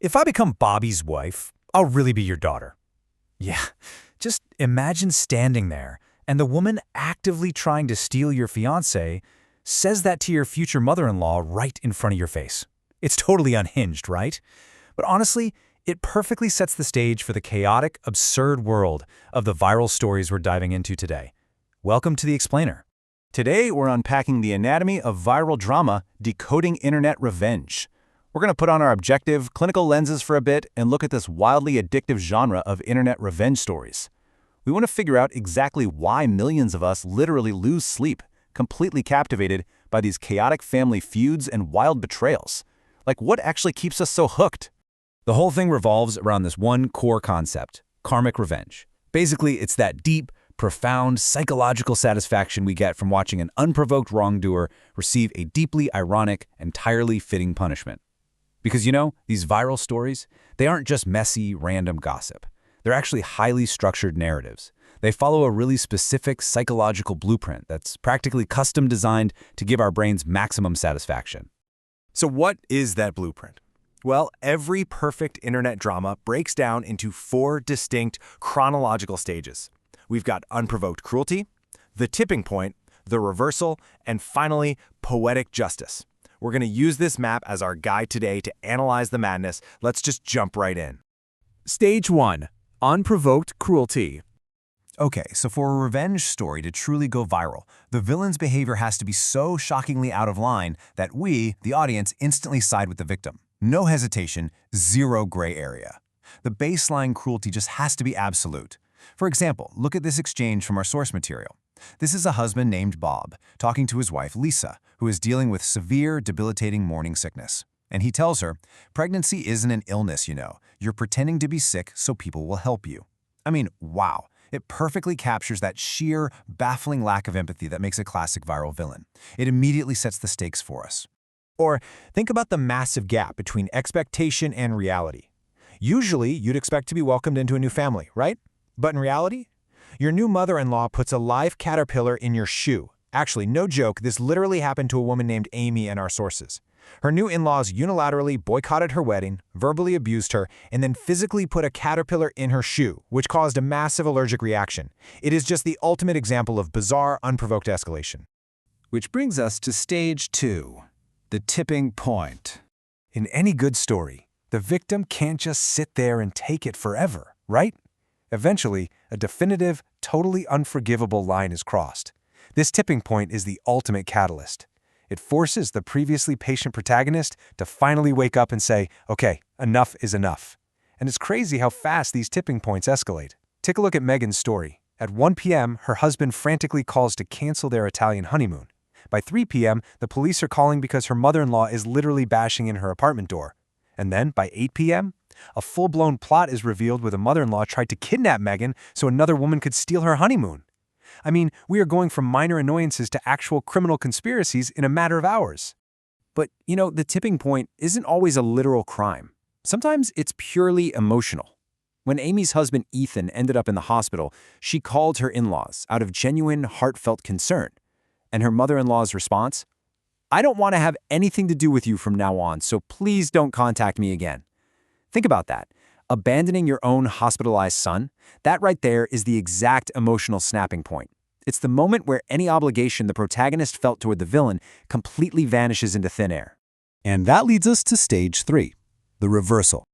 If I become Bobby's wife, I'll really be your daughter. Yeah, just imagine standing there and the woman actively trying to steal your fiancé says that to your future mother-in-law right in front of your face. It's totally unhinged, right? But honestly, it perfectly sets the stage for the chaotic, absurd world of the viral stories we're diving into today. Welcome to The Explainer. Today, we're unpacking the anatomy of viral drama, decoding internet revenge. We're going to put on our objective, clinical lenses for a bit and look at this wildly addictive genre of internet revenge stories. We want to figure out exactly why millions of us literally lose sleep, completely captivated by these chaotic family feuds and wild betrayals. Like, what actually keeps us so hooked? The whole thing revolves around this one core concept, karmic revenge. Basically, it's that deep, profound psychological satisfaction we get from watching an unprovoked wrongdoer receive a deeply ironic, entirely fitting punishment. Because these viral stories, they aren't just messy, random gossip. They're actually highly structured narratives. They follow a really specific psychological blueprint that's practically custom designed to give our brains maximum satisfaction. So what is that blueprint? Well, every perfect internet drama breaks down into 4 distinct chronological stages. We've got unprovoked cruelty, the tipping point, the reversal, and finally, poetic justice. We're going to use this map as our guide today to analyze the madness. Let's just jump right in. Stage 1. Unprovoked cruelty. Okay, so for a revenge story to truly go viral, the villain's behavior has to be so shockingly out of line that we, the audience, instantly side with the victim. No hesitation, zero gray area. The baseline cruelty just has to be absolute. For example, look at this exchange from our source material. This is a husband named Bob talking to his wife Lisa, who is dealing with severe, debilitating morning sickness. And he tells her, pregnancy isn't an illness, You're pretending to be sick so people will help you. I mean, wow. It perfectly captures that sheer, baffling lack of empathy that makes a classic viral villain. It immediately sets the stakes for us. Or think about the massive gap between expectation and reality. Usually, you'd expect to be welcomed into a new family, right? But in reality, your new mother-in-law puts a live caterpillar in your shoe. Actually, no joke, this literally happened to a woman named Amy in our sources. Her new in-laws unilaterally boycotted her wedding, verbally abused her, and then physically put a caterpillar in her shoe, which caused a massive allergic reaction. It is just the ultimate example of bizarre, unprovoked escalation. Which brings us to stage 2, the tipping point. In any good story, the victim can't just sit there and take it forever, right? Eventually, a definitive, totally unforgivable line is crossed. This tipping point is the ultimate catalyst. It forces the previously patient protagonist to finally wake up and say, okay, enough is enough. And it's crazy how fast these tipping points escalate. Take a look at Megan's story. At 1 p.m., her husband frantically calls to cancel their Italian honeymoon. By 3 p.m., the police are calling because her mother-in-law is literally bashing in her apartment door. And then, by 8 p.m., a full-blown plot is revealed where the mother-in-law tried to kidnap Megan so another woman could steal her honeymoon. I mean, we are going from minor annoyances to actual criminal conspiracies in a matter of hours. But, the tipping point isn't always a literal crime. Sometimes it's purely emotional. When Amy's husband Ethan ended up in the hospital, she called her in-laws out of genuine, heartfelt concern. And her mother-in-law's response? I don't want to have anything to do with you from now on, so please don't contact me again. Think about that. Abandoning your own hospitalized son, that right there is the exact emotional snapping point. It's the moment where any obligation the protagonist felt toward the villain completely vanishes into thin air. And that leads us to stage 3, the reversal.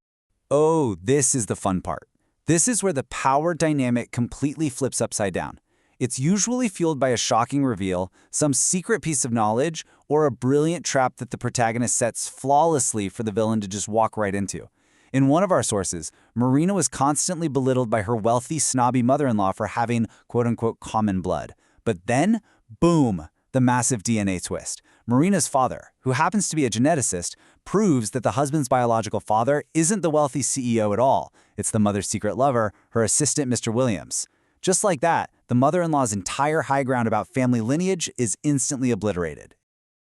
Oh, this is the fun part. This is where the power dynamic completely flips upside down. It's usually fueled by a shocking reveal, some secret piece of knowledge, or a brilliant trap that the protagonist sets flawlessly for the villain to just walk right into. In one of our sources, Marina was constantly belittled by her wealthy, snobby mother-in-law for having quote-unquote common blood. But then, boom, the massive DNA twist. Marina's father, who happens to be a geneticist, proves that the husband's biological father isn't the wealthy CEO at all. It's the mother's secret lover, her assistant, Mr. Williams. Just like that, the mother-in-law's entire high ground about family lineage is instantly obliterated.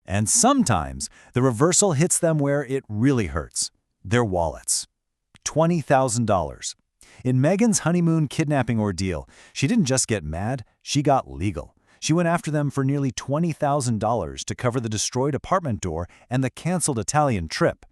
And sometimes, the reversal hits them where it really hurts, their wallets. $20,000. In Megan's honeymoon kidnapping ordeal, she didn't just get mad, she got legal. She went after them for nearly $20,000 to cover the destroyed apartment door and the canceled Italian trip.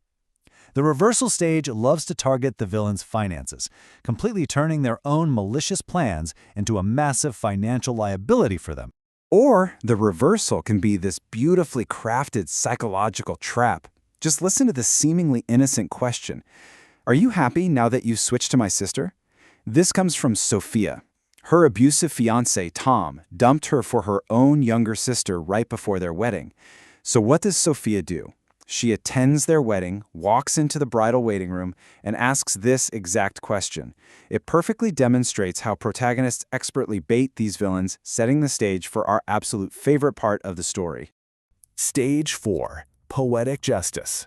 The reversal stage loves to target the villain's finances, completely turning their own malicious plans into a massive financial liability for them. Or the reversal can be this beautifully crafted psychological trap. Just listen to this seemingly innocent question. Are you happy now that you've switched to my sister? This comes from Sophia. Her abusive fiancé, Tom, dumped her for her own younger sister right before their wedding. So what does Sophia do? She attends their wedding, walks into the bridal waiting room, and asks this exact question. It perfectly demonstrates how protagonists expertly bait these villains, setting the stage for our absolute favorite part of the story. Stage 4. Poetic justice.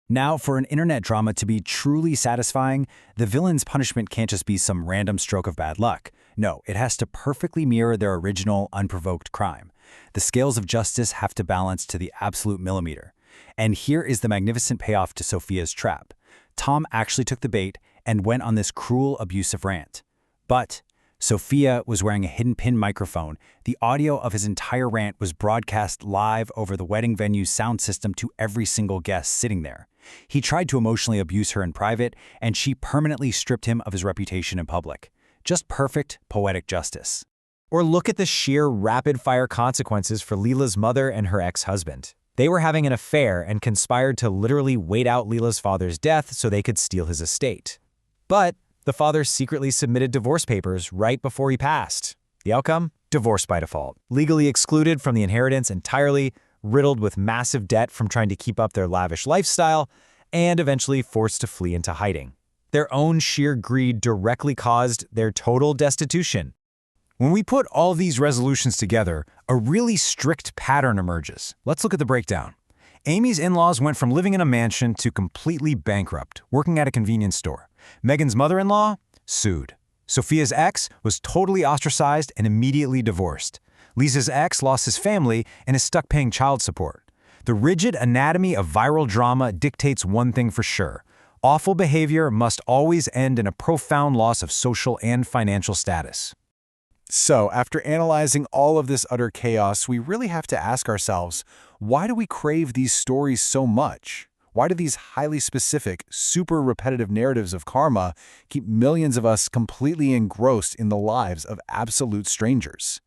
Now, for an internet drama to be truly satisfying, the villain's punishment can't just be some random stroke of bad luck. No, it has to perfectly mirror their original, unprovoked crime. The scales of justice have to balance to the absolute millimeter. And here is the magnificent payoff to Sophia's trap. Tom actually took the bait and went on this cruel, abusive rant. But Sophia was wearing a hidden pin microphone. The audio of his entire rant was broadcast live over the wedding venue's sound system to every single guest sitting there. He tried to emotionally abuse her in private, and she permanently stripped him of his reputation in public. Just perfect poetic justice. Or look at the sheer rapid-fire consequences for Leela's mother and her ex-husband. They were having an affair and conspired to literally wait out Leela's father's death so they could steal his estate. But the father secretly submitted divorce papers right before he passed. The outcome? Divorce by default. Legally excluded from the inheritance entirely, riddled with massive debt from trying to keep up their lavish lifestyle, and eventually forced to flee into hiding. Their own sheer greed directly caused their total destitution. When we put all these resolutions together, a really strict pattern emerges. Let's look at the breakdown. Amy's in-laws went from living in a mansion to completely bankrupt, working at a convenience store. Megan's mother-in-law sued. Sophia's ex was totally ostracized and immediately divorced. Lisa's ex lost his family and is stuck paying child support. The rigid anatomy of viral drama dictates one thing for sure. Awful behavior must always end in a profound loss of social and financial status. So, after analyzing all of this utter chaos, we really have to ask ourselves, why do we crave these stories so much? Why do these highly specific, super repetitive narratives of karma keep millions of us completely engrossed in the lives of absolute strangers?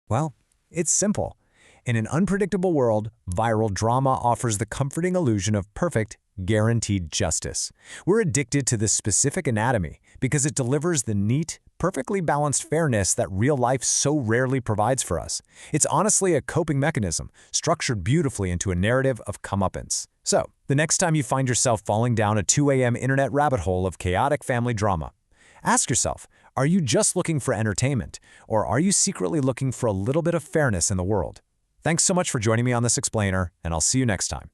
Well, it's simple. In an unpredictable world, viral drama offers the comforting illusion of perfect, guaranteed justice. We're addicted to this specific anatomy because it delivers the neat, perfectly balanced fairness that real life so rarely provides for us. It's honestly a coping mechanism, structured beautifully into a narrative of comeuppance. So, the next time you find yourself falling down a 2 a.m. internet rabbit hole of chaotic family drama, ask yourself, are you just looking for entertainment, or are you secretly looking for a little bit of fairness in the world? Thanks so much for joining me on this explainer, and I'll see you next time.